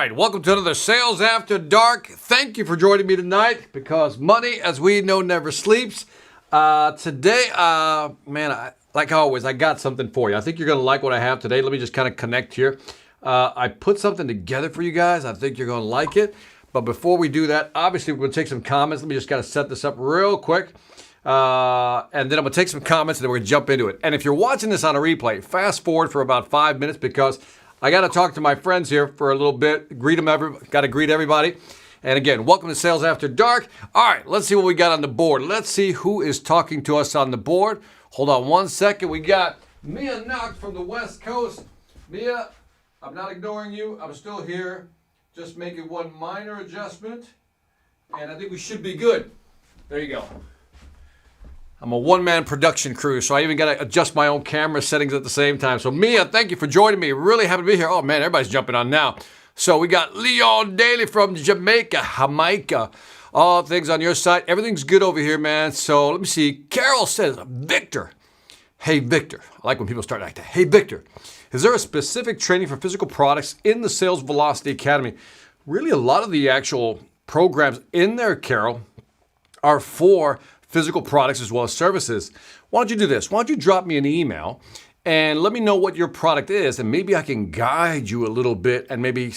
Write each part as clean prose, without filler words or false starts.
right, welcome to another Sales After Dark. Thank you for joining me tonight because money, as we know, never sleeps. Today, like always, I got something for you. I think you're going to like what I have today. Let me just kind of connect here. I put something together for you guys. I think you're going to like it. But before we do that, obviously, we're going to take some comments. Let me just kind of set this up real quick. And then I'm going to take some comments and then we're going to jump into it. And if you're watching this on a replay, fast forward for about 5 minutes because I got to talk to my friends here for a little bit. Got to greet everybody. And again, welcome to Sales After Dark. All right, let's see what we got on the board. Let's see who is talking to us on the board. Hold on one second. We got Mia Knock from the West Coast. Mia, I'm not ignoring you. I'm still here. Just making one minor adjustment. And I think we should be good. There you go. I'm a one-man production crew, so I even got to adjust my own camera settings at the same time. So Mia, thank you for joining me. Really happy to be here. Oh man, everybody's jumping on now. So we got Leon Daly from Jamaica. All things on your side. Everything's good over here, man. So let me see. Carol says, Victor. Hey, Victor. I like when people start like that. Hey, Victor. Is there a specific training for physical products in the Sales Velocity Academy? Really, a lot of the actual programs in there, Carol, are for physical products as well as services. Why don't you do this? Why don't you drop me an email and let me know what your product is, and maybe I can guide you a little bit and maybe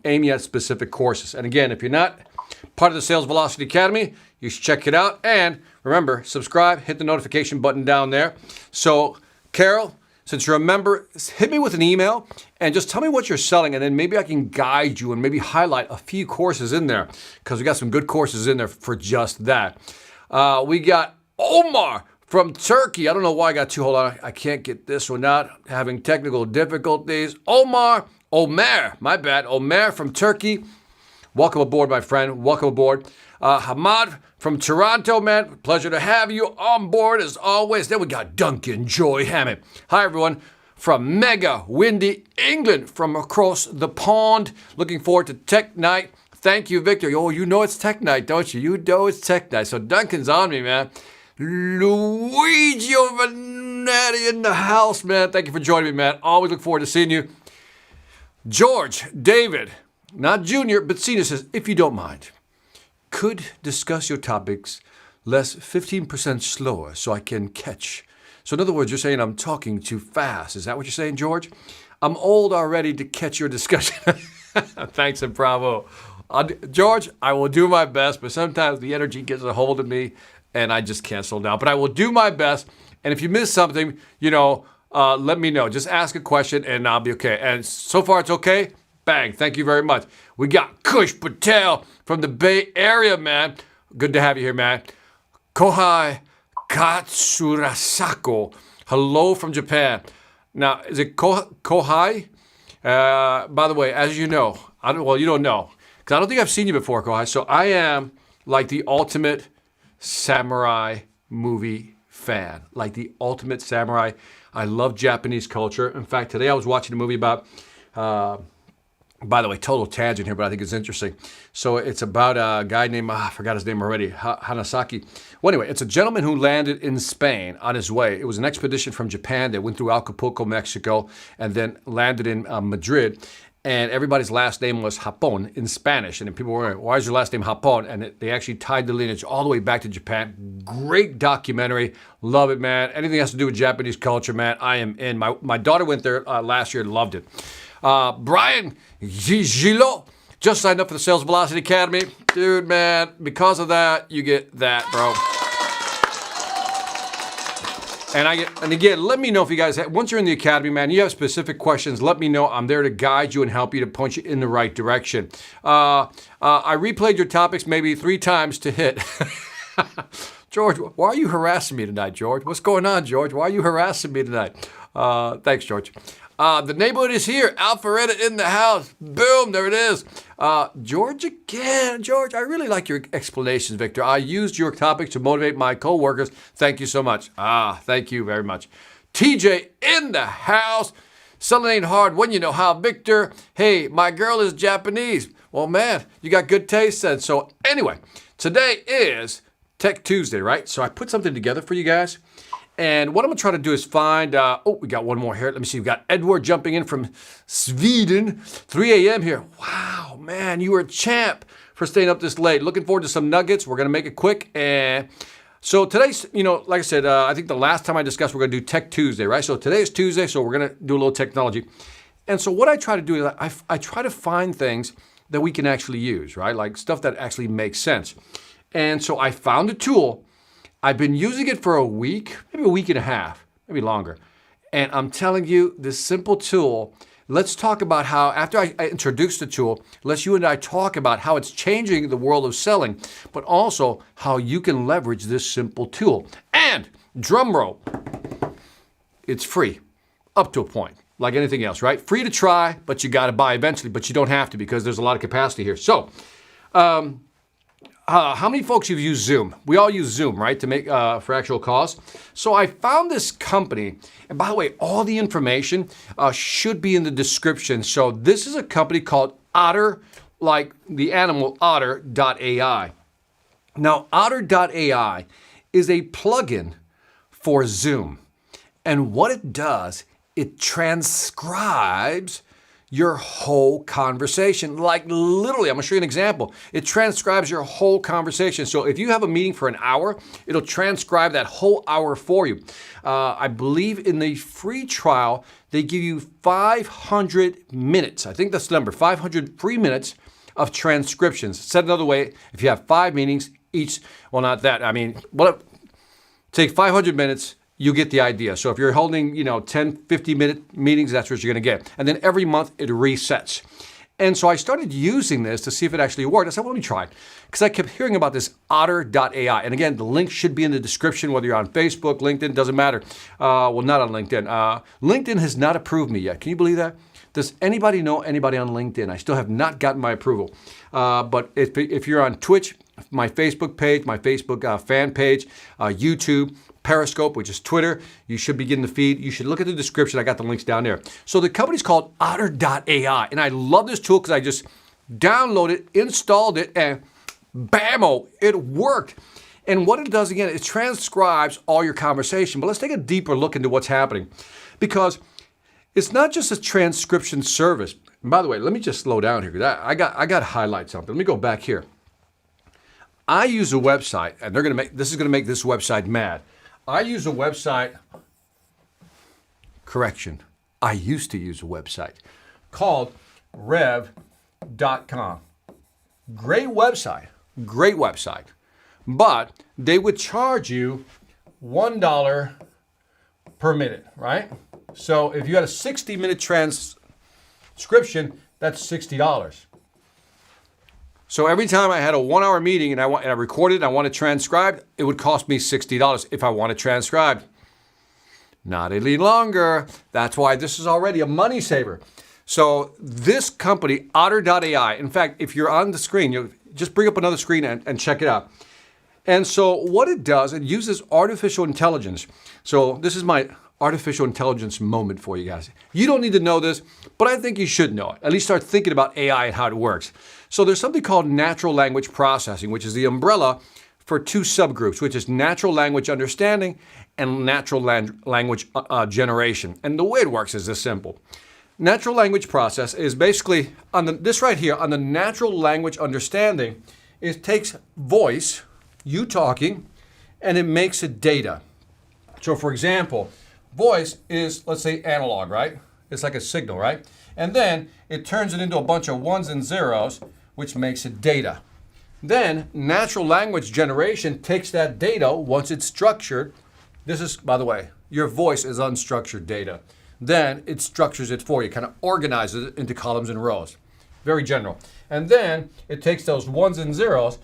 aim you at specific courses. And again, if you're not part of the Sales Velocity Academy, you should check it out. And remember, subscribe, hit the notification button down there. So, Carol, since you're a member, hit me with an email and just tell me what you're selling, and then maybe I can guide you and maybe highlight a few courses in there because we got some good courses in there for just that. We got Omar from Turkey. I don't know why I got two. Hold on. I can't get this one out. Having technical difficulties. Omer, my bad. Omer from Turkey. Welcome aboard, my friend. Welcome aboard. Hamad from Toronto, man. Pleasure to have you on board as always. Then we got Duncan Joy Hammond. Hi, everyone. From mega windy England, from across the pond. Looking forward to Tech Night. Thank you, Victor. Oh, you know it's Tech Night, don't you? You know it's Tech Night. So Duncan's on me, man. Luigi Vanetti in the house, man. Thank you for joining me, man. Always look forward to seeing you. George David, not junior, but senior, says, if you don't mind, could discuss your topics less 15% slower so I can catch. So in other words, you're saying I'm talking too fast. Is that what you're saying, George? I'm old already to catch your discussion. Thanks and bravo. George, I will do my best, but sometimes the energy gets a hold of me and I just can't slow down. But I will do my best. And if you miss something, let me know. Just ask a question and I'll be okay. And so far it's okay. Bang. Thank you very much. We got Kush Patel from the Bay Area, man. Good to have you here, man. Kohai Katsurasako. Hello from Japan. Now, is it Kohai? By the way, as you know, you don't know, because I don't think I've seen you before, Kohai. So I am like the ultimate samurai movie fan, like the ultimate samurai. I love Japanese culture. In fact, today I was watching a movie about, by the way, total tangent here, but I think it's interesting. So it's about a guy named, I forgot his name already, Hanasaki. Well, anyway, it's a gentleman who landed in Spain on his way. It was an expedition from Japan that went through Acapulco, Mexico, and then landed in Madrid. And everybody's last name was Japón in Spanish. And then people were wondering, why is your last name Japón? And they actually tied the lineage all the way back to Japan. Great documentary. Love it, man. Anything that has to do with Japanese culture, man, I am in. My daughter went there last year and loved it. Brian Gilo just signed up for the Sales Velocity Academy. Dude, man, because of that, you get that, bro. And again, let me know if you guys, once you're in the academy, man, you have specific questions, let me know. I'm there to guide you and help you to point you in the right direction. I replayed your topics maybe 3 times to hit. George, why are you harassing me tonight, George? What's going on, George? Why are you harassing me tonight? Thanks, George. The neighborhood is here. Alpharetta in the house. Boom, there it is. George again. George, I really like your explanations, Victor. I used your topics to motivate my coworkers. Thank you so much. Thank you very much. TJ in the house. Selling ain't hard when you know how, Victor. Hey, my girl is Japanese. Well, man, you got good taste then. So anyway, today is Tech Tuesday, right? So I put something together for you guys. And what I'm going to try to do is find, we got one more here. Let me see. We've got Edward jumping in from Sweden, 3 a.m. here. Wow, man, you were a champ for staying up this late. Looking forward to some nuggets. We're going to make it quick. And so today's, like I said, I think the last time I discussed, we're going to do Tech Tuesday, right? So today is Tuesday, so we're going to do a little technology. And so what I try to do is I try to find things that we can actually use, right? Like stuff that actually makes sense. And so I found a tool. I've been using it for a week, maybe a week and a half, maybe longer. And I'm telling you, this simple tool, let's talk about how, after I introduce the tool, let's you and I talk about how it's changing the world of selling, but also how you can leverage this simple tool. And, drum roll, it's free, up to a point, like anything else, right? Free to try, but you got to buy eventually, but you don't have to because there's a lot of capacity here. So, how many folks have used Zoom? We all use Zoom, right, to make for actual calls. So I found this company, and by the way, all the information should be in the description. So this is a company called Otter, like the animal Otter.ai. Now, Otter.ai is a plugin for Zoom, and what it does, it transcribes your whole conversation. Like literally, I'm gonna show you an example. It transcribes your whole conversation. So if you have a meeting for an hour, it'll transcribe that whole hour for you. I believe in the free trial, they give you 500 minutes. I think that's the number, 500 free minutes of transcriptions. Said another way, if you have 5 meetings each, well, not that, I mean, take 500 minutes, you get the idea. So if you're holding, 10, 50-minute meetings, that's what you're going to get. And then every month it resets. And so I started using this to see if it actually worked. I said, well, let me try it. Because I kept hearing about this Otter.ai. And again, the link should be in the description, whether you're on Facebook, LinkedIn, doesn't matter. Well, not on LinkedIn. LinkedIn has not approved me yet. Can you believe that? Does anybody know anybody on LinkedIn? I still have not gotten my approval. But if you're on Twitch, my Facebook page, my Facebook fan page, YouTube, Periscope, which is Twitter, you should be getting the feed. You should look at the description. I got the links down there. So the company's called Otter.ai. And I love this tool because I just downloaded it, installed it, and bammo, it worked. And what it does, again, it transcribes all your conversation. But let's take a deeper look into what's happening. Because it's not just a transcription service. And by the way, let me just slow down here because I got to highlight something. Let me go back here. I use a website, and this is going to make this website mad. I use a website, correction, I used to use a website called rev.com. Great website, but they would charge you $1 per minute, right? So if you had a 60-minute transcription, that's $60. So every time I had a 1-hour meeting and I recorded and I want to transcribe, it would cost me $60 if I want to transcribe. Not any longer. That's why this is already a money saver. So this company, Otter.ai, in fact, if you're on the screen, you just bring up another screen and check it out. And so what it does, it uses artificial intelligence. So this is my artificial intelligence moment for you guys. You don't need to know this, but I think you should know it. At least start thinking about AI and how it works. So there's something called natural language processing, which is the umbrella for 2 subgroups, which is natural language understanding and natural language generation. And the way it works is this simple. Natural language process is basically, this right here, on the natural language understanding, it takes voice, you talking, and it makes it data. So for example, voice is, let's say, analog, right? It's like a signal, right? And then it turns it into a bunch of ones and zeros, which makes it data. Then natural language generation takes that data once it's structured. This is, by the way, your voice is unstructured data. Then it structures it for you, kind of organizes it into columns and rows. Very general. And then it takes those ones and zeros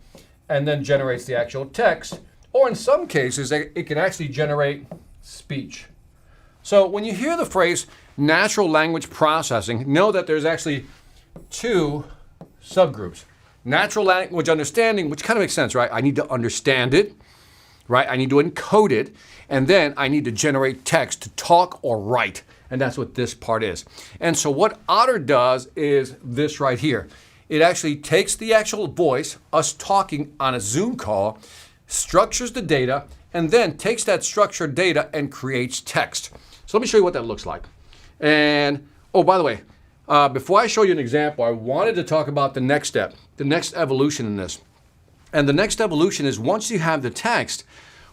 and then generates the actual text. Or in some cases, it can actually generate speech. So when you hear the phrase natural language processing, know that there's actually 2 subgroups. Natural language understanding, which kind of makes sense, right? I need to understand it, right? I need to encode it, and then I need to generate text to talk or write. And that's what this part is. And so what Otter does is this right here. It actually takes the actual voice, us talking on a Zoom call, structures the data, and then takes that structured data and creates text. So let me show you what that looks like. And, oh, by the way, before I show you an example, I wanted to talk about the next step, the next evolution in this. And the next evolution is once you have the text,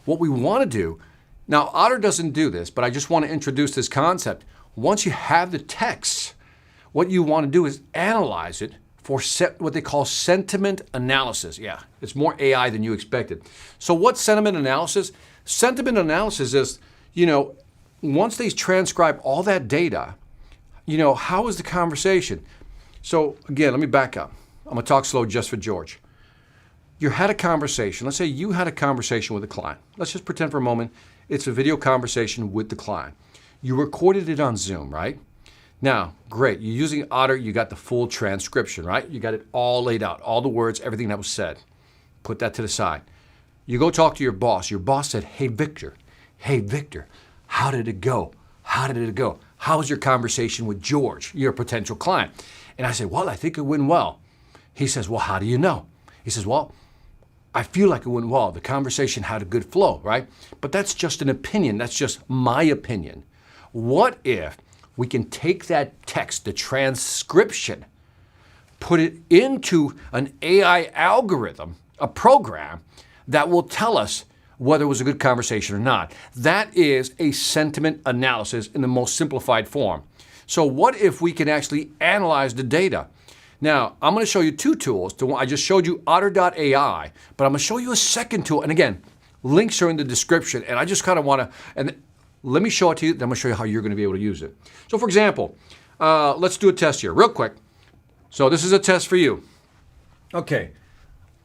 what we want to do, now Otter doesn't do this, but I just want to introduce this concept. Once you have the text, what you want to do is analyze it for what they call sentiment analysis. Yeah, it's more AI than you expected. So what's sentiment analysis? Sentiment analysis is, once they transcribe all that data, how is the conversation? So again, let me back up. I'm going to talk slow just for George. You had a conversation. Let's say you had a conversation with a client. Let's just pretend for a moment it's a video conversation with the client. You recorded it on Zoom, right? Now, great. You're using Otter. You got the full transcription, right? You got it all laid out, all the words, everything that was said. Put that to the side. You go talk to your boss. Your boss said, hey, Victor, how did it go? How did it go? How was your conversation with George, your potential client? And I said, well, I think it went well. He says, well, how do you know? He says, well, I feel like it went well. The conversation had a good flow, right? But that's just an opinion. That's just my opinion. What if we can take that text, the transcription, put it into an AI algorithm, a program that will tell us whether it was a good conversation or not? That is a sentiment analysis in the most simplified form. So what if we can actually analyze the data? Now, I'm going to show you two tools. I just showed you Otter.ai, but I'm going to show you a second tool. And again, links are in the description. And I just kind of want to, and let me show it to you, then I'm going to show you how you're going to be able to use it. So for example, let's do a test here real quick. So this is a test for you. Okay,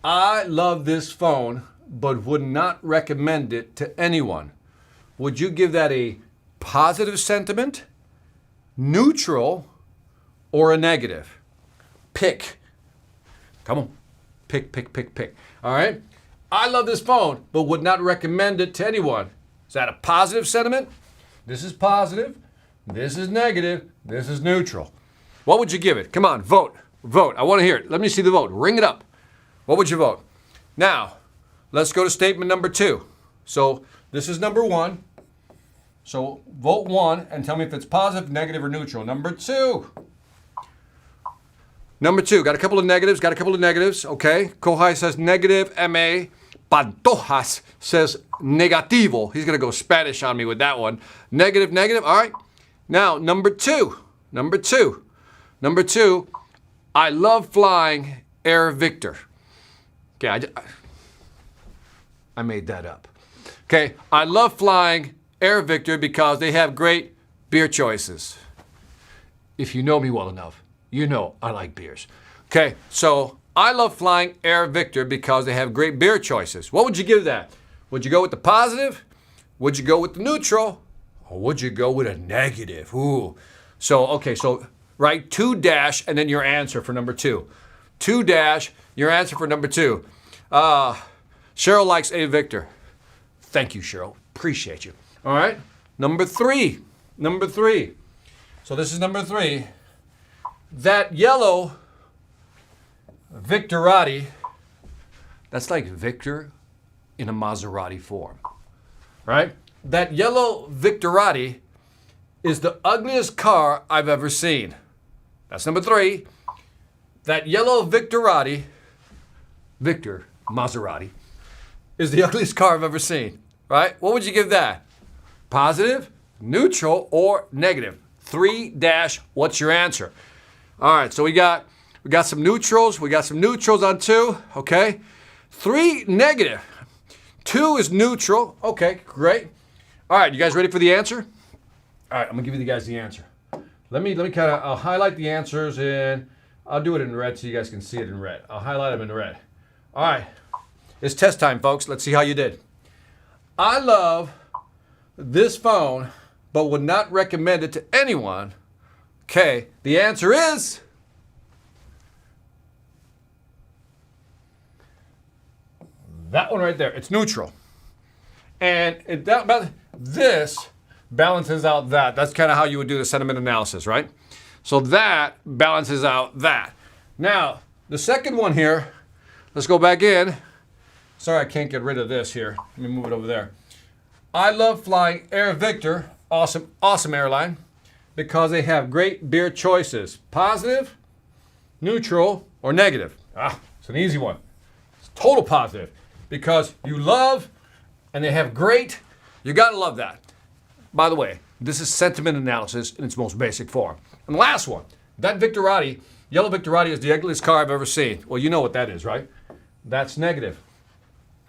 I love this phone, but would not recommend it to anyone. Would you give that a positive sentiment, neutral, or a negative? Pick. Come on. Pick. All right? I love this phone, but would not recommend it to anyone. Is that a positive sentiment? This is positive. This is negative. This is neutral. What would you give it? Come on, vote. Vote. I want to hear it. Let me see the vote. Ring it up. What would you vote? Now, let's go to statement number 2. So this is number 1. So vote 1 and tell me if it's positive, negative, or neutral. Number 2. Number 2, got a couple of negatives, okay. Kohai says negative, M.A. Pantojas says negativo. He's going to go Spanish on me with that one. Negative, all right. Now, number 2, I love flying Air Victor. Okay, I made that up. Okay, I love flying Air Victor because they have great beer choices. If you know me well enough, you know I like beers. Okay, so I love flying Air Victor because they have great beer choices. What would you give that? Would you go with the positive? Would you go with the neutral? Or would you go with a negative? Ooh. So, okay, so write 2 dash and then your answer for number 2. 2 dash, your answer for number 2. Cheryl likes A Victor. Thank you, Cheryl. Appreciate you. All right, number 3. So this is number 3. That yellow Victorati, that's like Victor in a Maserati form, right? That yellow Victorati is the ugliest car I've ever seen. That's number 3. That yellow Victorati, Victor Maserati, is the ugliest car I've ever seen, right? What would you give that? Positive, neutral, or negative? 3 dash, what's your answer? All right, so we got some neutrals. We got some neutrals on 2, okay? 3 negative. 2 is neutral. Okay, great. All right, you guys ready for the answer? All right, I'm gonna give you guys the answer. Let me kind of, I'll highlight the answers and I'll do it in red so you guys can see it in red. I'll highlight them in red. All right, it's test time, folks. Let's see how you did. I love this phone, but would not recommend it to anyone. Okay, the answer is that one right there. It's neutral. And this balances out that. That's kind of how you would do the sentiment analysis, right? So that balances out that. Now, the second one here, let's go back in. Sorry, I can't get rid of this here. Let me move it over there. I love flying Air Victor, awesome airline, because they have great beer choices. Positive, neutral, or negative. It's an easy one. It's total positive because you love and they have great. You gotta love that. By the way, this is sentiment analysis in its most basic form. And the last one, that Victorati, yellow Victorati is the ugliest car I've ever seen. Well, you know what that is, right? That's negative.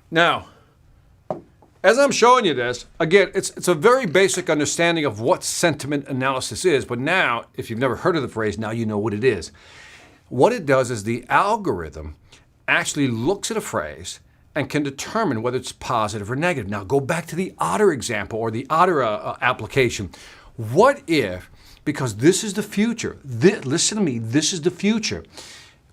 Now, as I'm showing you this, again, it's a very basic understanding of what sentiment analysis is. But now, if you've never heard of the phrase, now you know what it is. What it does is the algorithm actually looks at a phrase and can determine whether it's positive or negative. Now, go back to the Otter example or the Otter application. What if, because this is the future, listen to me, this is the future.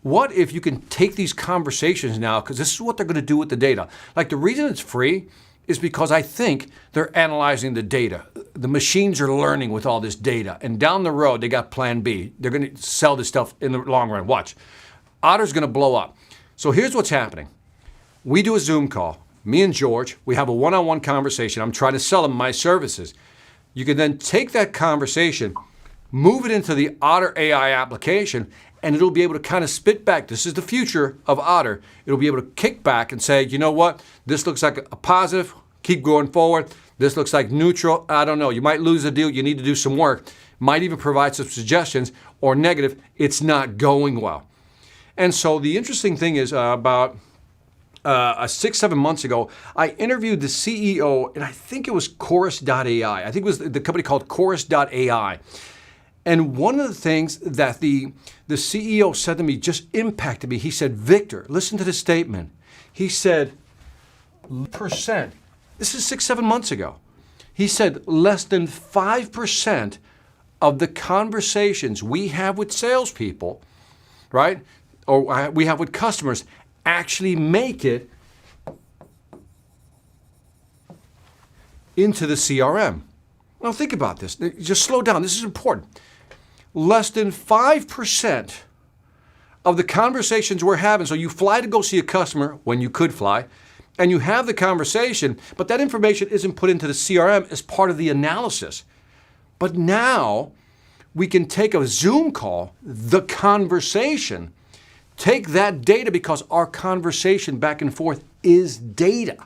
What if you can take these conversations now, because this is what they're going to do with the data. Like the reason it's free is because I think they're analyzing the data. The machines are learning with all this data. And down the road, they got plan B. They're going to sell this stuff in the long run. Watch. Otter's going to blow up. So here's what's happening. We do a Zoom call. Me and George, we have a one-on-one conversation. I'm trying to sell them my services. You can then take that conversation, move it into the Otter.ai application, and it'll be able to kind of spit back. This is the future of Otter. It'll be able to kick back and say, you know what? This looks like a positive. Keep going forward. This looks like neutral. I don't know. You might lose a deal. You need to do some work. Might even provide some suggestions. Or negative, it's not going well. And so the interesting thing is about 6-7 months ago, I interviewed the CEO, and I think it was Chorus.ai. I think it was the company called Chorus.ai. And one of the things that the CEO said to me just impacted me. He said, Victor, listen to this statement. He said, percent. This is 6-7 months ago. He said, less than 5% of the conversations we have with salespeople, right, or we have with customers, actually make it into the CRM. Now think about this. Just slow down. This is important. Less than 5% of the conversations we're having. So you fly to go see a customer when you could fly, and you have the conversation, but that information isn't put into the CRM as part of the analysis. But now we can take a Zoom call, the conversation, take that data because our conversation back and forth is data.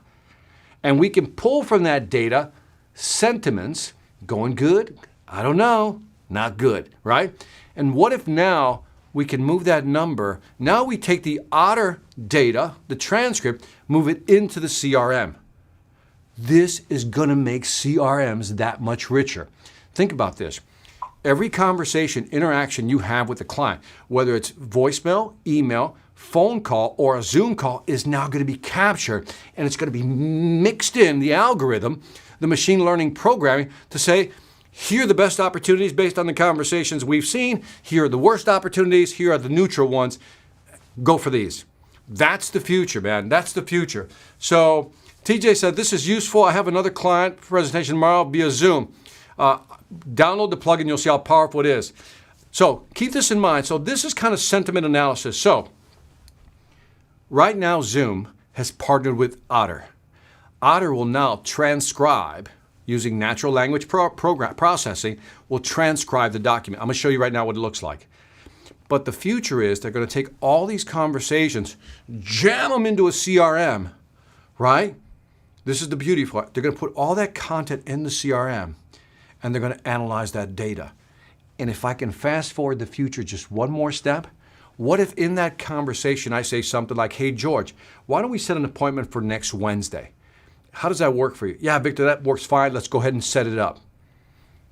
And we can pull from that data sentiments, going good, I don't know, not good, right? And what if now we can move that number, now we take the Otter data, the transcript, move it into the CRM. This is going to make CRMs that much richer. Think about this. Every conversation, interaction you have with the client, whether it's voicemail, email, phone call, or a Zoom call, is now going to be captured, and it's going to be mixed in the algorithm, the machine learning programming, to say, here are the best opportunities based on the conversations we've seen. Here are the worst opportunities. Here are the neutral ones. Go for these. That's the future, man. That's the future. So TJ said, this is useful. I have another client presentation tomorrow via Zoom. Download the plugin. You'll see how powerful it is. So keep this in mind. So this is kind of sentiment analysis. So right now, Zoom has partnered with Otter. Otter will now transcribe, using natural language processing, will transcribe the document. I'm going to show you right now what it looks like. But the future is they're going to take all these conversations, jam them into a CRM, right? This is the beauty of it. They're going to put all that content in the CRM, and they're going to analyze that data. And if I can fast forward the future just one more step, what if in that conversation I say something like, hey, George, why don't we set an appointment for next Wednesday? How does that work for you? Yeah, Victor, that works fine. Let's go ahead and set it up.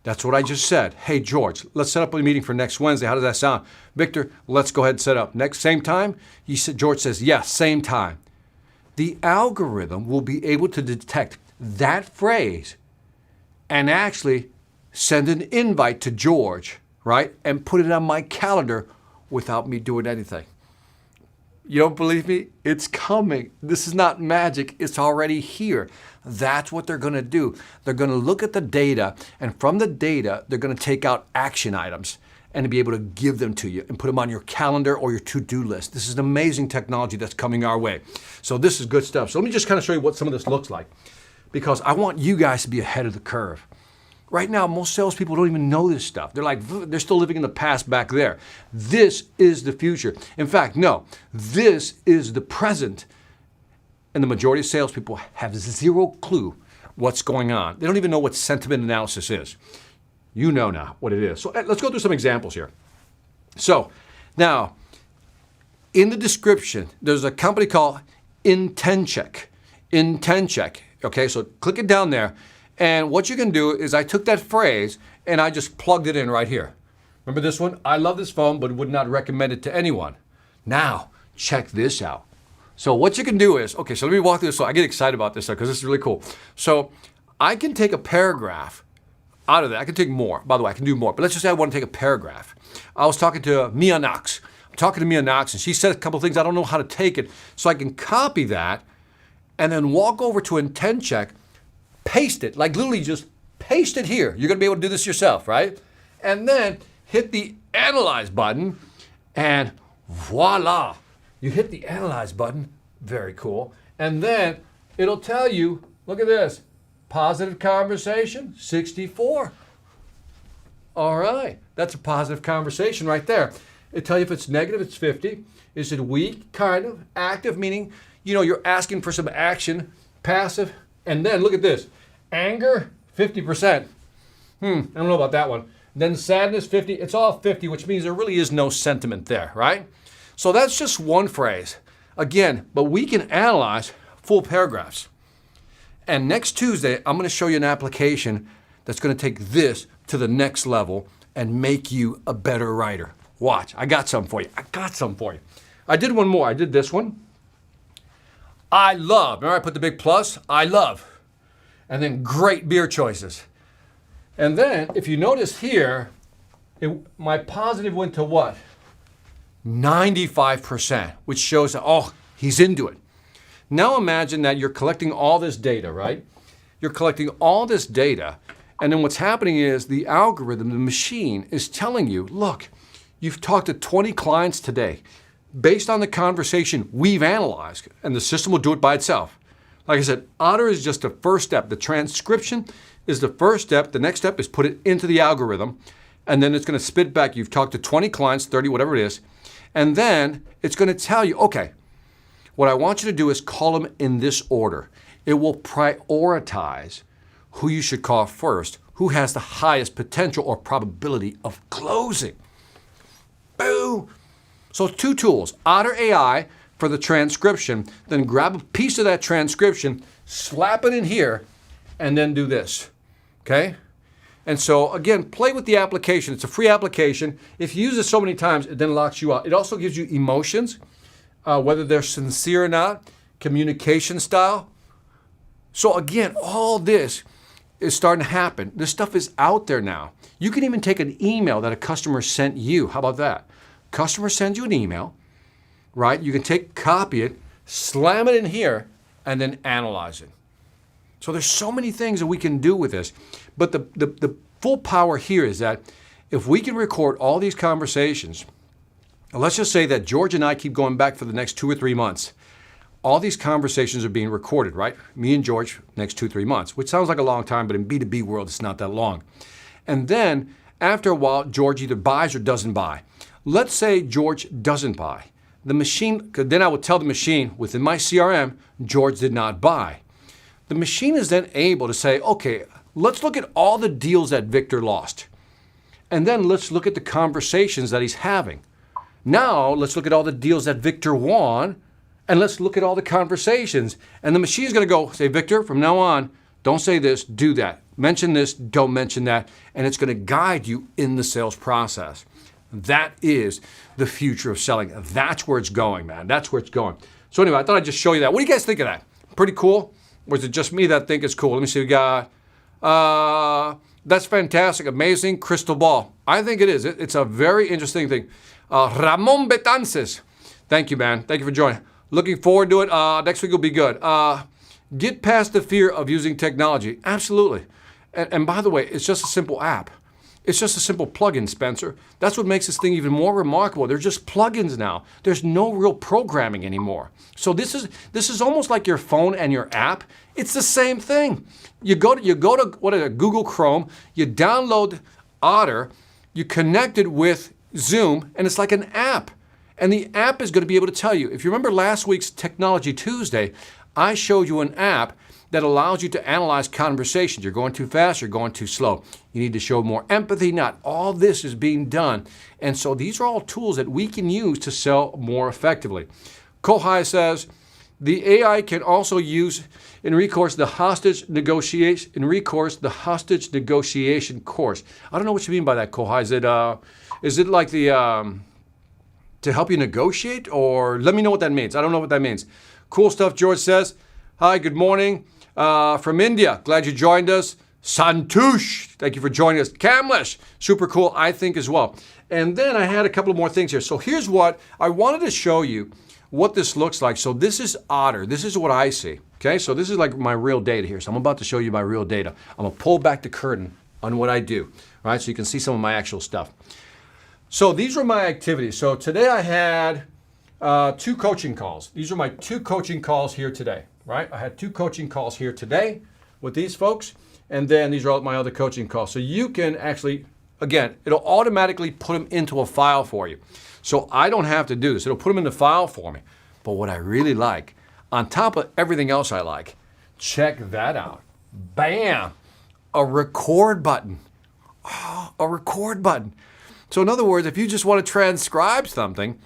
That's what I just said. Hey, George, let's set up a meeting for next Wednesday. How does that sound? Victor, let's go ahead and set up. Next, same time? George says, yes, same time. The algorithm will be able to detect that phrase and actually send an invite to George, right? And put it on my calendar without me doing anything. You don't believe me? It's coming. This is not magic. It's already here. That's what they're going to do. They're going to look at the data, and from the data, they're going to take out action items and be able to give them to you and put them on your calendar or your to-do list. This is an amazing technology that's coming our way. So this is good stuff. So let me just kind of show you what some of this looks like. because I want you guys to be ahead of the curve. Right now, most salespeople don't even know this stuff. They're like, they're still living in the past back there. This is the future. In fact, no, this is the present. And the majority of salespeople have zero clue what's going on. They don't even know what sentiment analysis is. You know now what it is. So let's go through some examples here. So now, in the description, there's a company called IntenCheck. IntenCheck. Okay, so click it down there. And what you can do is I took that phrase and I just plugged it in right here. Remember this one? I love this phone, but would not recommend it to anyone. Now, check this out. So what you can do is, okay, so let me walk through this. So I get excited about this because this is really cool. So I can take a paragraph out of that. I can take more. By the way, I can do more. But let's just say I want to take a paragraph. I was talking to Mia Knox. I'm talking to Mia Knox, and she said a couple things. I don't know how to take it. So I can copy that and then walk over to IntenCheck, paste it, like literally just paste it here. You're going to be able to do this yourself, right? And then hit the Analyze button, and voila. You hit the Analyze button. Very cool. And then it'll tell you, look at this, positive conversation, 64. All right. That's a positive conversation right there. It'll tell you if it's negative, it's 50. Is it weak, kind of? Active, meaning, you're asking for some action. Passive. And then look at this. Anger, 50%. I don't know about that one. Then sadness, 50. It's all 50, which means there really is no sentiment there, right? So that's just one phrase. Again, but we can analyze full paragraphs. And next Tuesday, I'm going to show you an application that's going to take this to the next level and make you a better writer. Watch. I got something for you. I did one more. I did this one. I love. Remember I put the big plus? I love. And then great beer choices. And then, if you notice here, my positive went to what? 95%, which shows that, oh, he's into it. Now imagine that you're collecting all this data, right? You're collecting all this data, and then what's happening is the algorithm, the machine, is telling you, look, you've talked to 20 clients today. Based on the conversation we've analyzed, and the system will do it by itself. Like I said, Otter is just the first step. The transcription is the first step. The next step is put it into the algorithm, and then it's going to spit back. You've talked to 20 clients, 30, whatever it is, and then it's going to tell you, okay, what I want you to do is call them in this order. It will prioritize who you should call first, who has the highest potential or probability of closing. Boom. So 2 tools, Otter.ai for the transcription, then grab a piece of that transcription, slap it in here, and then do this, okay? And so again, play with the application. It's a free application. If you use it so many times, it then locks you out. It also gives you emotions, whether they're sincere or not, communication style. So again, all this is starting to happen. This stuff is out there now. You can even take an email that a customer sent you. How about that? Customer sends you an email, right? You can copy it, slam it in here, and then analyze it. So there's so many things that we can do with this. But the full power here is that if we can record all these conversations, let's just say that George and I keep going back for the next 2 or 3 months. All these conversations are being recorded, right? Me and George, next 2 or 3 months, which sounds like a long time, but in B2B world, it's not that long. And then after a while, George either buys or doesn't buy. Let's say George doesn't buy. The machine, then I would tell the machine within my CRM, George did not buy. The machine is then able to say, okay, let's look at all the deals that Victor lost. And then let's look at the conversations that he's having. Now let's look at all the deals that Victor won, and let's look at all the conversations. And the machine's going to go say, Victor, from now on, don't say this, do that. Mention this, don't mention that. And it's going to guide you in the sales process. That is the future of selling. That's where it's going, man. That's where it's going. So anyway, I thought I'd just show you that. What do you guys think of that? Pretty cool? Or is it just me that think it's cool? Let me see. We got, that's fantastic. Amazing crystal ball. I think it is. It's a very interesting thing. Ramon Betances. Thank you, man. Thank you for joining. Looking forward to it. Next week will be good. Get past the fear of using technology. Absolutely. And by the way, it's just a simple app. It's just a simple plugin, Spencer. That's what makes this thing even more remarkable. They're just plugins now. There's no real programming anymore. So this is almost like your phone and your app. It's the same thing. You go to Google Chrome, you download Otter, you connect it with Zoom, and it's like an app. And the app is going to be able to tell you. If you remember last week's Technology Tuesday, I showed you an app that allows you to analyze conversations. You're going too fast, you're going too slow. You need to show more empathy. Not all this is being done. And so these are all tools that we can use to sell more effectively. Kohai says, the AI can also use in recourse the hostage negotiation course. I don't know what you mean by that, Kohai. Is it like the to help you negotiate, or let me know what that means. I don't know what that means. Cool stuff, George says. Hi, good morning. From India, glad you joined us. Santush, thank you for joining us. Kamlesh, super cool, I think, as well. And then I had a couple more things here. So here's what I wanted to show you, what this looks like. So this is Otter. This is what I see. Okay, so this is like my real data here. So I'm about to show you my real data. I'm gonna pull back the curtain on what I do, all right? So you can see some of my actual stuff. So these were my activities. So today I had 2 coaching calls. These are my 2 coaching calls here today, right? I had 2 coaching calls here today with these folks, and then these are all my other coaching calls. So you can actually, again, it'll automatically put them into a file for you. So I don't have to do this. It'll put them in the file for me. But what I really like, on top of everything else I like, check that out. Bam! A record button. Oh, a record button. So in other words, if you just want to transcribe something,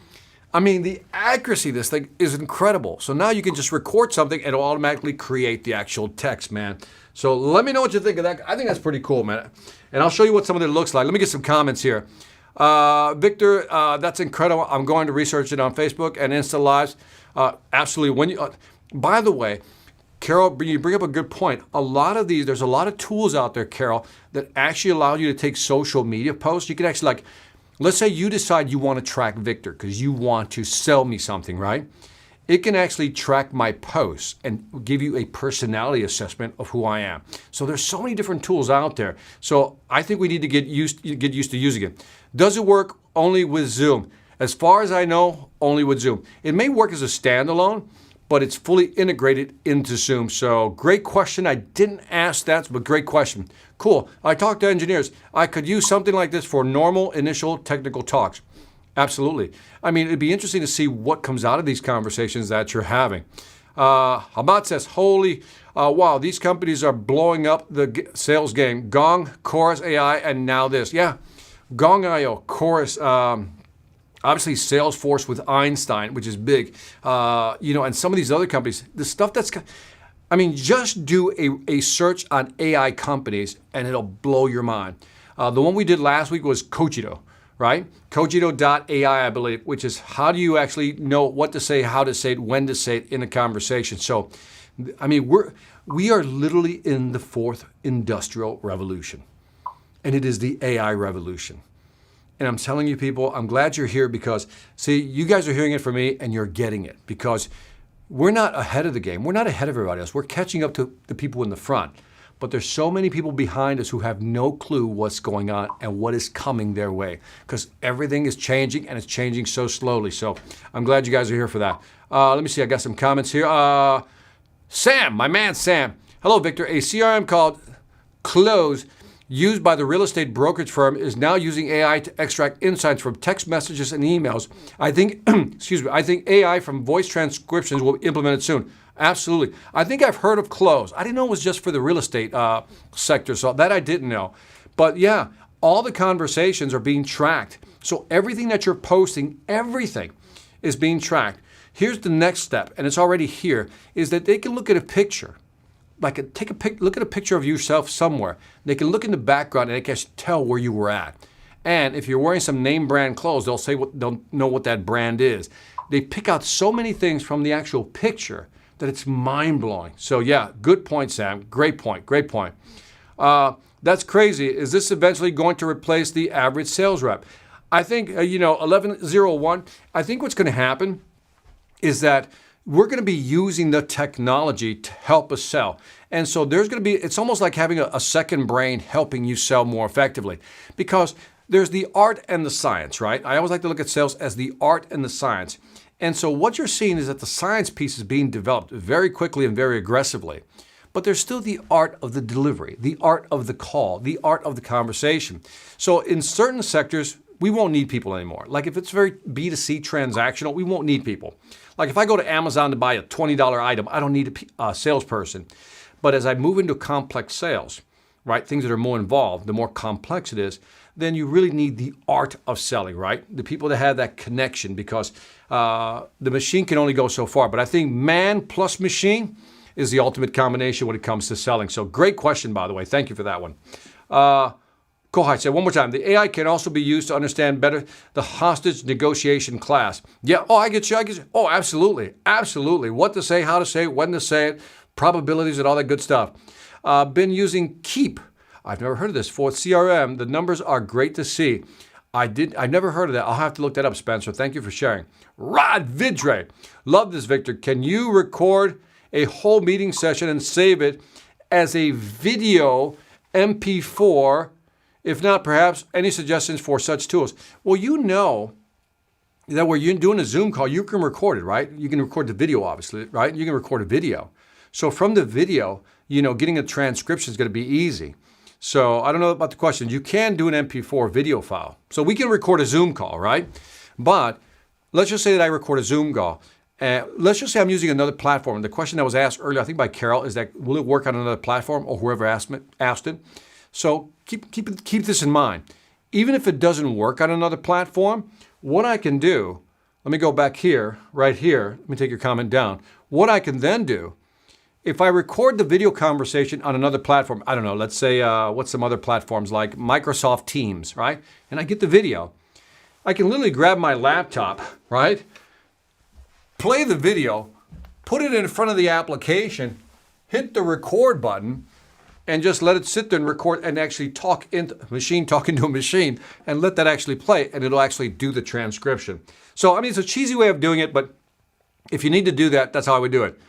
I mean, the accuracy of this thing is incredible. So now you can just record something and it'll automatically create the actual text, man. So let me know what you think of that. I think that's pretty cool, man. And I'll show you what some of it looks like. Let me get some comments here. Victor, that's incredible. I'm going to research it on Facebook and Insta Lives. Absolutely. By the way, Carol, you bring up a good point. A lot of these, there's a lot of tools out there, Carol, that actually allow you to take social media posts. You can actually, like, let's say you decide you want to track Victor because you want to sell me something, right? It can actually track my posts and give you a personality assessment of who I am. So there's so many different tools out there. So I think we need to get used to using it. Does it work only with Zoom? As far as I know, only with Zoom. It may work as a standalone, but it's fully integrated into Zoom. So great question. I didn't ask that, but great question. Cool. I talked to engineers. I could use something like this for normal initial technical talks. Absolutely. I mean, it'd be interesting to see what comes out of these conversations that you're having. Hamad says, holy, wow, these companies are blowing up the sales game. Gong, Chorus AI, and now this. Yeah, Gong.io, Chorus, obviously Salesforce with Einstein, which is big, and some of these other companies, the stuff that's, I mean, just do a search on AI companies and it'll blow your mind. The one we did last week was Cogito, right? Cogito.ai, I believe, which is how do you actually know what to say, how to say it, when to say it in a conversation. So, I mean, we are literally in the 4th industrial revolution, and it is the AI revolution. And I'm telling you people, I'm glad you're here because, see, you guys are hearing it from me and you're getting it because we're not ahead of the game. We're not ahead of everybody else. We're catching up to the people in the front. But there's so many people behind us who have no clue what's going on and what is coming their way because everything is changing and it's changing so slowly. So I'm glad you guys are here for that. Let me see, I got some comments here. Sam, my man Sam. Hello, Victor. A CRM called Close used by the real estate brokerage firm is now using AI to extract insights from text messages and emails. I think, I think AI from voice transcriptions will be implemented soon. Absolutely. I think I've heard of Close. I didn't know it was just for the real estate sector, so that I didn't know. But yeah, all the conversations are being tracked. So everything that you're posting, everything is being tracked. Here's the next step, and it's already here, is that they can look at a picture. Like look at a picture of yourself somewhere. They can look in the background and they can tell where you were at. And if you're wearing some name brand clothes, they'll know what that brand is. They pick out so many things from the actual picture that it's mind-blowing. So yeah, good point, Sam. Great point, great point. That's crazy. Is this eventually going to replace the average sales rep? I think, 1101, I think what's going to happen is that we're going to be using the technology to help us sell. And so it's almost like having a second brain helping you sell more effectively, because there's the art and the science, right? I always like to look at sales as the art and the science. And so what you're seeing is that the science piece is being developed very quickly and very aggressively. But there's still the art of the delivery, the art of the call, the art of the conversation. So in certain sectors, we won't need people anymore. Like if it's very B2C transactional, we won't need people. Like if I go to Amazon to buy a $20 item, I don't need a salesperson. But as I move into complex sales, right, things that are more involved, the more complex it is, then you really need the art of selling, right? The people that have that connection, because the machine can only go so far. But I think man plus machine is the ultimate combination when it comes to selling. So great question, by the way. Thank you for that one. Kohai said one more time, the AI can also be used to understand better the hostage negotiation class. Yeah, I get you. Oh, absolutely. Absolutely. What to say, how to say it, when to say it, probabilities and all that good stuff. Been using Keep. I've never heard of this. For CRM, the numbers are great to see. I've never heard of that. I'll have to look that up, Spencer. Thank you for sharing. Rod Vidre. Love this, Victor. Can you record a whole meeting session and save it as a video MP4? If not, perhaps any suggestions for such tools? Well, you know that when you're doing a Zoom call, you can record it, right? You can record the video, obviously, right? You can record a video. So from the video, getting a transcription is going to be easy. So I don't know about the question. You can do an MP4 video file. So we can record a Zoom call, right? But let's just say that I record a Zoom call. Let's just say I'm using another platform. The question that was asked earlier, I think by Carol, is that will it work on another platform, or whoever asked it? So keep this in mind. Even if it doesn't work on another platform, what I can do, let me go back here, right here. Let me take your comment down. What I can then do, if I record the video conversation on another platform, I don't know, let's say, what's some other platforms like Microsoft Teams, right? And I get the video. I can literally grab my laptop, right? Play the video, put it in front of the application, hit the record button, and just let it sit there and record and actually talk into a machine, and let that actually play, and it'll actually do the transcription. So, it's a cheesy way of doing it, but if you need to do that, that's how I would do it.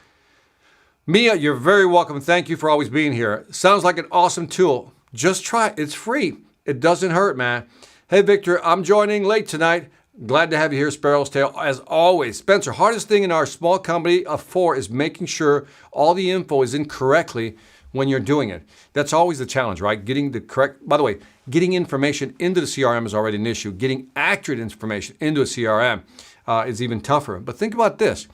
Mia, you're very welcome. Thank you for always being here. Sounds like an awesome tool. Just try it. It's free. It doesn't hurt, man. Hey, Victor, I'm joining late tonight. Glad to have you here, Sparrow's Tail, as always. Spencer, hardest thing in our small company of 4 is making sure all the info is in correctly when you're doing it. That's always the challenge, right? By the way, getting information into the CRM is already an issue. Getting accurate information into a CRM is even tougher. But think about this.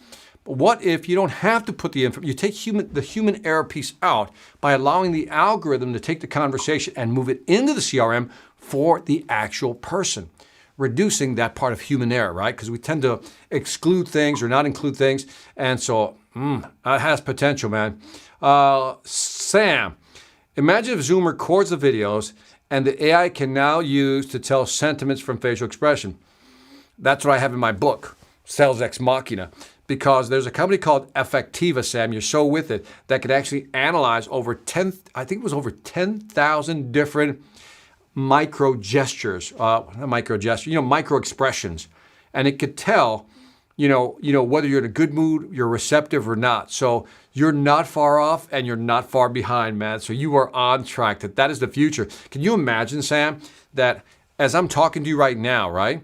What if you don't have to put the information, you take the human error piece out by allowing the algorithm to take the conversation and move it into the CRM for the actual person, reducing that part of human error, right? Because we tend to exclude things or not include things. And so that has potential, man. Sam, imagine if Zoom records the videos and the AI can now use to tell sentiments from facial expression. That's what I have in my book, Sales Ex Machina. Because there's a company called Effectiva, Sam, you're so with it, that could actually analyze over 10,000 different micro gestures, micro expressions. And it could tell, whether you're in a good mood, you're receptive or not. So you're not far off and you're not far behind, man. So you are on track. That is the future. Can you imagine, Sam, that as I'm talking to you right now, right?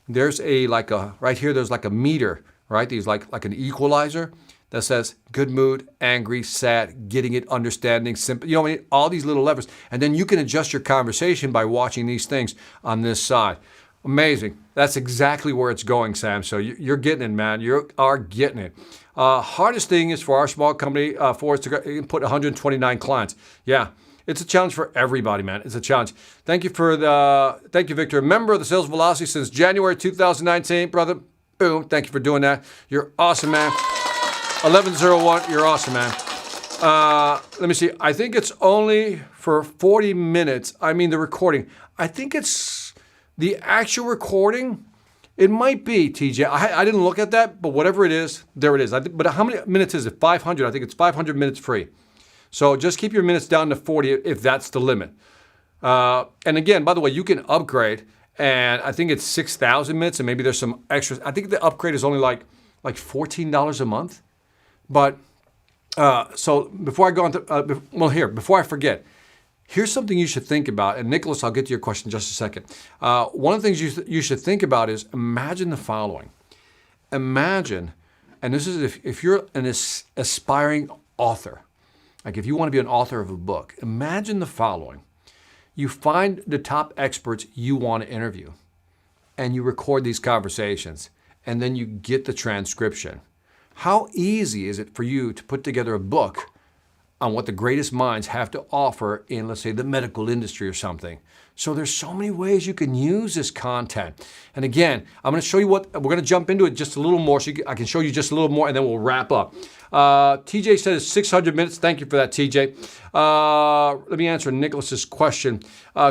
There's right here, there's like a meter, right? These like an equalizer that says good mood, angry, sad, getting it, understanding, simple, all these little levers. And then you can adjust your conversation by watching these things on this side. Amazing. That's exactly where it's going, Sam. So you're getting it, man. You are getting it. Hardest thing is for our small company for us to put 129 clients. Yeah. It's a challenge for everybody, man. It's a challenge. Thank you, Victor. A member of the Sales Velocity since January 2019, brother. Boom. Thank you for doing that. You're awesome, man. 1101. You're awesome, man. Let me see. I think it's only for 40 minutes. The recording. I think it's the actual recording. It might be, TJ. I didn't look at that, but whatever it is, there it is. But how many minutes is it? 500. I think it's 500 minutes free. So just keep your minutes down to 40 if that's the limit. And again, by the way, you can upgrade. And I think it's 6,000 minutes, and maybe there's some extras. I think the upgrade is only like $14 a month. But so before I go on to, before I forget, here's something you should think about. And Nicholas, I'll get to your question in just a second. One of the things you should think about is imagine the following. Imagine, and this is if you're an aspiring author, like if you want to be an author of a book, imagine the following. You find the top experts you want to interview, and you record these conversations, and then you get the transcription. How easy is it for you to put together a book on what the greatest minds have to offer in, let's say, the medical industry or something? So there's so many ways you can use this content. And again, I'm going to show you what, we're going to jump into it just a little more so I can show you just a little more and then we'll wrap up. TJ says 600 minutes. Thank you for that, TJ. Let me answer Nicholas's question.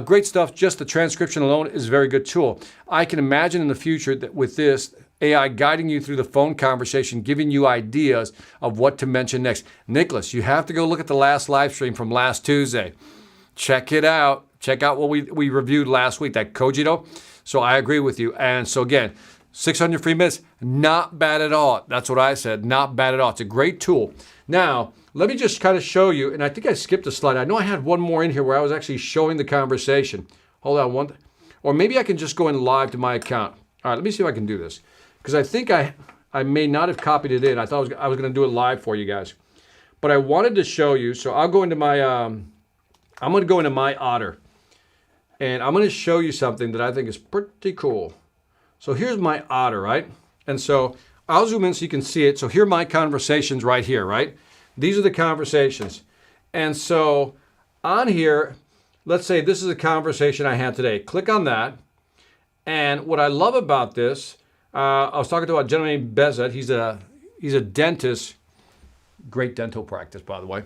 Great stuff. Just the transcription alone is a very good tool. I can imagine in the future that with this, AI guiding you through the phone conversation, giving you ideas of what to mention next. Nicholas, you have to go look at the last live stream from last Tuesday. Check it out. Check out what we reviewed last week, that Cogito. So I agree with you. And so again, 600 free minutes, not bad at all. That's what I said, not bad at all. It's a great tool. Now, let me just kind of show you, and I think I skipped a slide. I know I had one more in here where I was actually showing the conversation. Hold on one, or maybe I can just go in live to my account. All right, let me see if I can do this. Because I think I may not have copied it in. I thought I was going to do it live for you guys. But I wanted to show you, so I'll go into my, I'm going to go into my Otter. And I'm going to show you something that I think is pretty cool. So here's my Otter, right? And so I'll zoom in so you can see it. So here are my conversations right here, right? These are the conversations. And so on here, let's say this is a conversation I had today. Click on that. And what I love about this, I was talking to a gentleman named Bezet. He's a dentist. Great dental practice, by the way.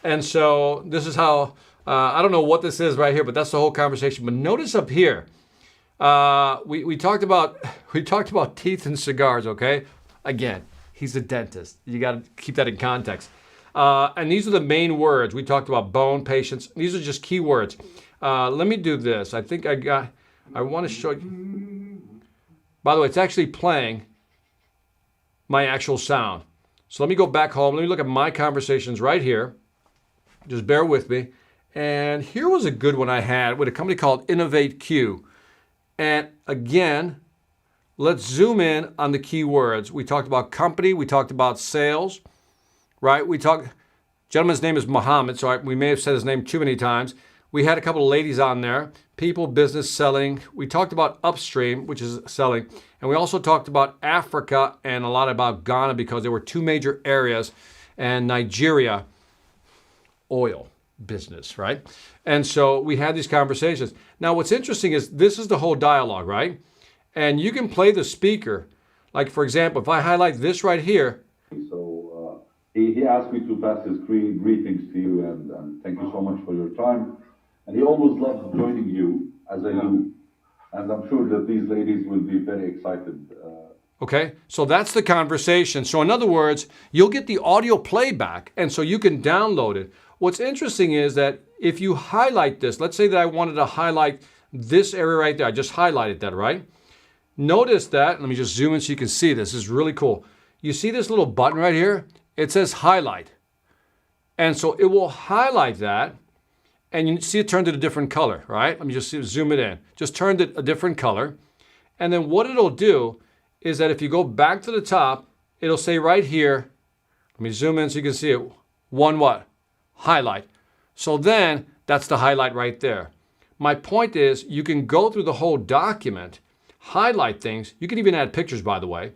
And so this is how, I don't know what this is right here, but that's the whole conversation. But notice up here, we talked about teeth and cigars, okay? Again, he's a dentist. You got to keep that in context. And these are the main words. We talked about bone, patience. These are just key words. Let me do this. I think I want to show you. By the way, it's actually playing my actual sound. So let me go back home. Let me look at my conversations right here. Just bear with me. And here was a good one I had with a company called Innovate Q. And again, let's zoom in on the key words. We talked about company. We talked about sales, right? Gentleman's name is Mohammed, so we may have said his name too many times. We had a couple of ladies on there. People, business, selling. We talked about upstream, which is selling. And we also talked about Africa and a lot about Ghana because there were two major areas. And Nigeria, oil business, right? And so we had these conversations. Now, what's interesting is this is the whole dialogue, right? And you can play the speaker. Like, for example, if I highlight this right here. So he asked me to pass his greetings to you and thank you so much for your time. And he always loved joining you, as I do. And I'm sure that these ladies will be very excited. Okay, so that's the conversation. So in other words, you'll get the audio playback, and so you can download it. What's interesting is that if you highlight this, let's say that I wanted to highlight this area right there. I just highlighted that, right? Notice that, let me just zoom in so you can see this. This is really cool. You see this little button right here? It says highlight. And so it will highlight that. And you see it turned it a different color, right? Let me just zoom it in. Just turned it a different color. And then what it'll do is that if you go back to the top, it'll say right here, let me zoom in so you can see it, one what? Highlight. So then that's the highlight right there. My point is you can go through the whole document, highlight things. You can even add pictures, by the way.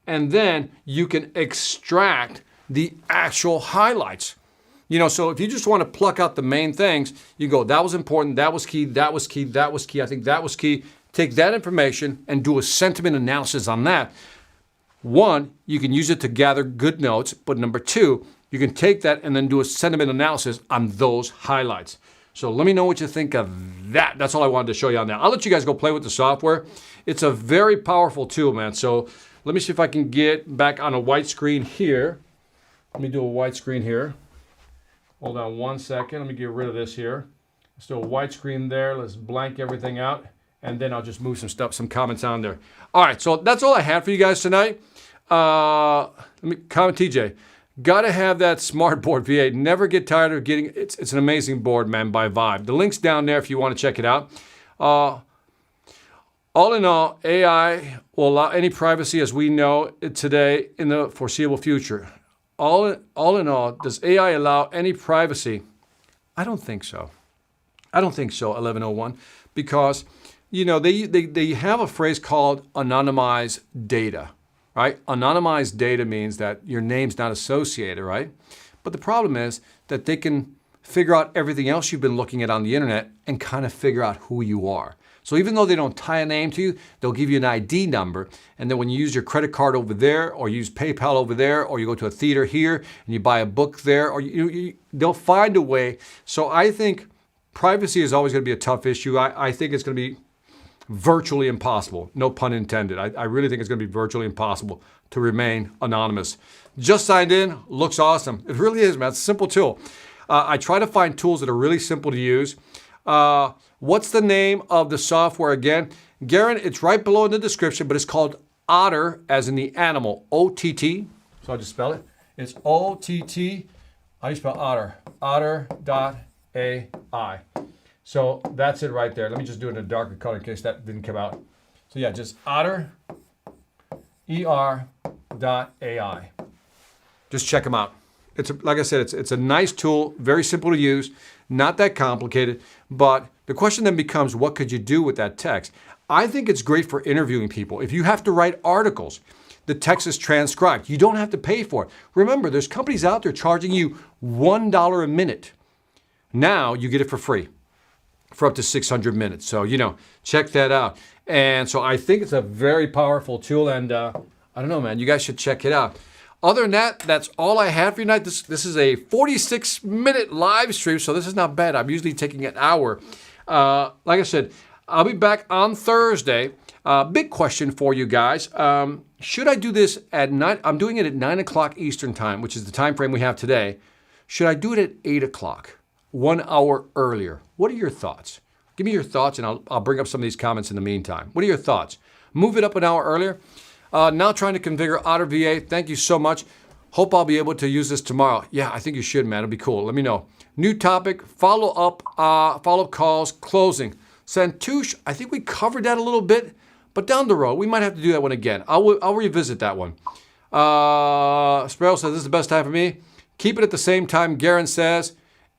And then you can extract the actual highlights. You know, so if you just want to pluck out the main things, you go, that was important, that was key, that was key, that was key, I think that was key. Take that information and do a sentiment analysis on that. One, you can use it to gather good notes, but number two, you can take that and then do a sentiment analysis on those highlights. So let me know what you think of that. That's all I wanted to show you on that. I'll let you guys go play with the software. It's a very powerful tool, man. So let me see if I can get back on a white screen here. Let me do a white screen here. Hold on one second. Let me get rid of this here. Let's do a white screen there. Let's blank everything out. And then I'll just move some comments on there. All right, so that's all I had for you guys tonight. Let me comment, TJ. Got to have that smart board V8. Never get tired of getting it. It's an amazing board, man, by Vibe. The link's down there if you want to check it out. All in all, AI will allow any privacy as we know it today in the foreseeable future. All in all, does AI allow any privacy? I don't think so. I don't think so, 1101, because they have a phrase called anonymized data, right? Anonymized data means that your name's not associated, right? But the problem is that they can figure out everything else you've been looking at on the internet and kind of figure out who you are. So even though they don't tie a name to you, they'll give you an ID number. And then when you use your credit card over there, or use PayPal over there, or you go to a theater here and you buy a book there, or they'll find a way. So I think privacy is always going to be a tough issue. I think it's going to be virtually impossible. No pun intended. I really think it's going to be virtually impossible to remain anonymous. Just signed in. Looks awesome. It really is, man. It's a simple tool. I try to find tools that are really simple to use. What's the name of the software again? Garen, it's right below in the description, but it's called Otter, as in the animal, O-T-T. So I'll just spell it. It's O-T-T. How do you spell Otter? Otter.ai. So that's it right there. Let me just do it in a darker color in case that didn't come out. So yeah, just Otter, ER.ai. Just check them out. Like I said, it's a nice tool, very simple to use, not that complicated. But the question then becomes, what could you do with that text? I think it's great for interviewing people. If you have to write articles, the text is transcribed. You don't have to pay for it. Remember, there's companies out there charging you $1 a minute. Now you get it for free for up to 600 minutes. So, check that out. And so I think it's a very powerful tool. And I don't know, man, you guys should check it out. Other than that, that's all I have for you tonight. This is a 46-minute live stream, so this is not bad. I'm usually taking an hour. Like I said, I'll be back on Thursday. Big question for you guys. Should I do this at 9? I'm doing it at 9 o'clock Eastern time, which is the time frame we have today. Should I do it at 8 o'clock, 1 hour earlier? What are your thoughts? Give me your thoughts, and I'll bring up some of these comments in the meantime. What are your thoughts? Move it up an hour earlier. Now trying to configure Otter VA. Thank you so much. Hope I'll be able to use this tomorrow. Yeah, I think you should, man. It'll be cool. Let me know. New topic, follow-up calls, closing. Santush, I think we covered that a little bit, but down the road, we might have to do that one again. I'll revisit that one. Sparrow says, this is the best time for me. Keep it at the same time. Garen says,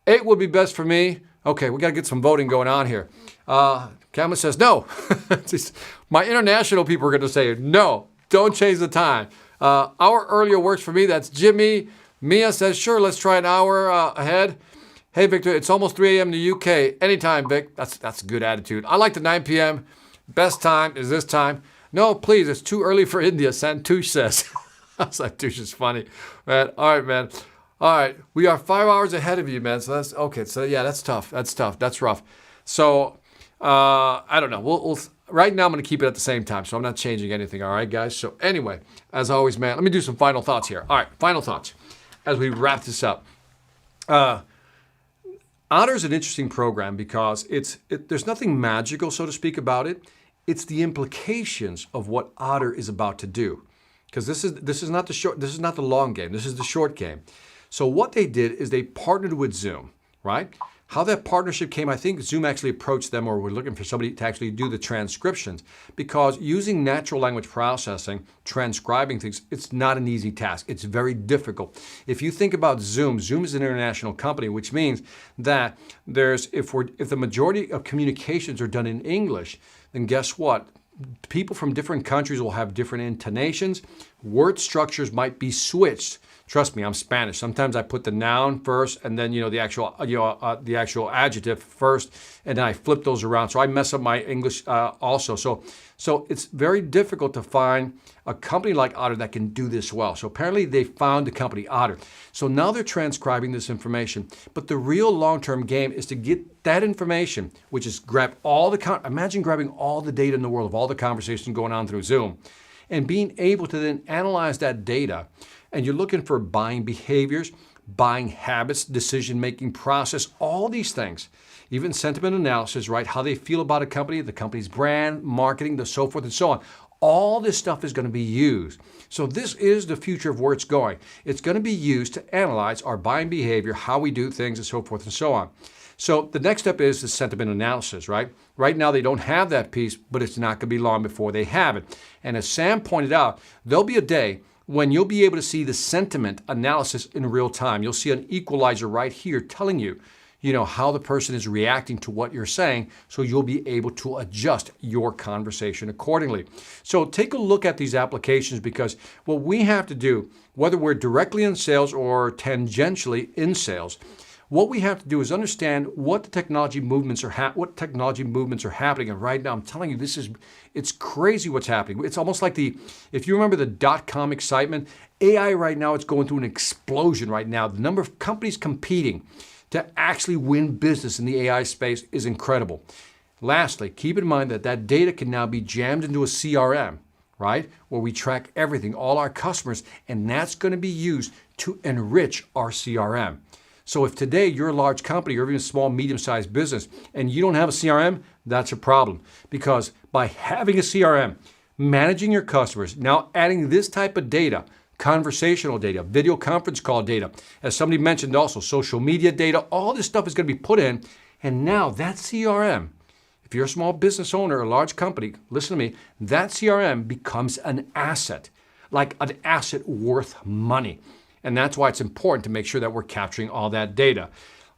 8 would be best for me. Okay, we got to get some voting going on here. Cameron says, no. My international people are going to say, no. Don't change the time. Hour earlier works for me. That's Jimmy. Mia says, sure, let's try an hour ahead. Hey, Victor, it's almost 3 a.m. in the UK. Anytime, Vic. That's a good attitude. I like the 9 p.m. Best time is this time. No, please, it's too early for India, Santush says. Santush is funny. Man, all right, man. All right, we are 5 hours ahead of you, man. So that's okay. So yeah, that's tough. That's tough. That's rough. So I don't know. We'll right now I'm going to keep it at the same time, so I'm not changing anything. All right, guys. So anyway, as always, man, let me do some final thoughts here. All right, final thoughts as we wrap this up. Otter is an interesting program because there's nothing magical, so to speak, about it. It's the implications of what Otter is about to do, because this is not the long game. This is the short game. So what they did is they partnered with Zoom, right? How that partnership came, I think Zoom actually approached them, or we're looking for somebody to actually do the transcriptions, because using natural language processing, transcribing things, it's not an easy task. It's very difficult. If you think about Zoom is an international company, which means that if the majority of communications are done in English, then guess what? People from different countries will have different intonations. Word structures might be switched. Trust me, I'm Spanish. Sometimes I put the noun first, and then the actual adjective first, and then I flip those around. So I mess up my English also. So it's very difficult to find a company like Otter that can do this well. So apparently they found the company Otter. So now they're transcribing this information. But the real long-term game is to get that information, which is imagine grabbing all the data in the world of all the conversations going on through Zoom, and being able to then analyze that data. And you're looking for buying behaviors, buying habits, decision-making process, all these things, even sentiment analysis, right? How they feel about a company, the company's brand, marketing, so forth and so on. All this stuff is going to be used. So this is the future of where it's going. It's going to be used to analyze our buying behavior, how we do things, and so forth and so on. So the next step is the sentiment analysis, right? Right now they don't have that piece, but it's not going to be long before they have it. And as Sam pointed out, there'll be a day when you'll be able to see the sentiment analysis in real time. You'll see an equalizer right here telling you, how the person is reacting to what you're saying, so you'll be able to adjust your conversation accordingly. So take a look at these applications, because what we have to do, whether we're directly in sales or tangentially in sales, what we have to do is understand what the technology movements are happening. And right now, I'm telling you, it's crazy what's happening. It's almost like if you remember the dot-com excitement, AI right now, it's going through an explosion right now. The number of companies competing to actually win business in the AI space is incredible. Lastly, keep in mind that data can now be jammed into a CRM, right? Where we track everything, all our customers, and that's going to be used to enrich our CRM. So if today you're a large company or even a small, medium-sized business and you don't have a CRM, that's a problem. Because by having a CRM, managing your customers, now adding this type of data, conversational data, video conference call data, as somebody mentioned also, social media data, all this stuff is going to be put in. And now that CRM, if you're a small business owner or a large company, listen to me, that CRM becomes an asset, like an asset worth money. And that's why it's important to make sure that we're capturing all that data.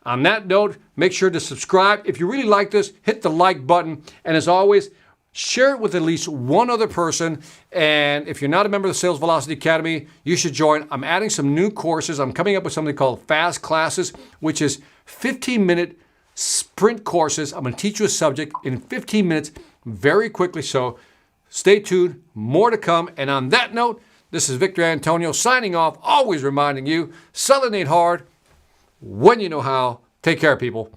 On that note, make sure to subscribe. If you really like this, hit the like button. And as always, share it with at least one other person. And if you're not a member of the Sales Velocity Academy, you should join. I'm adding some new courses. I'm coming up with something called Fast Classes, which is 15-minute sprint courses. I'm going to teach you a subject in 15 minutes very quickly. So stay tuned. More to come. And on that note, this is Victor Antonio signing off, always reminding you, selling ain't hard when you know how. Take care, people.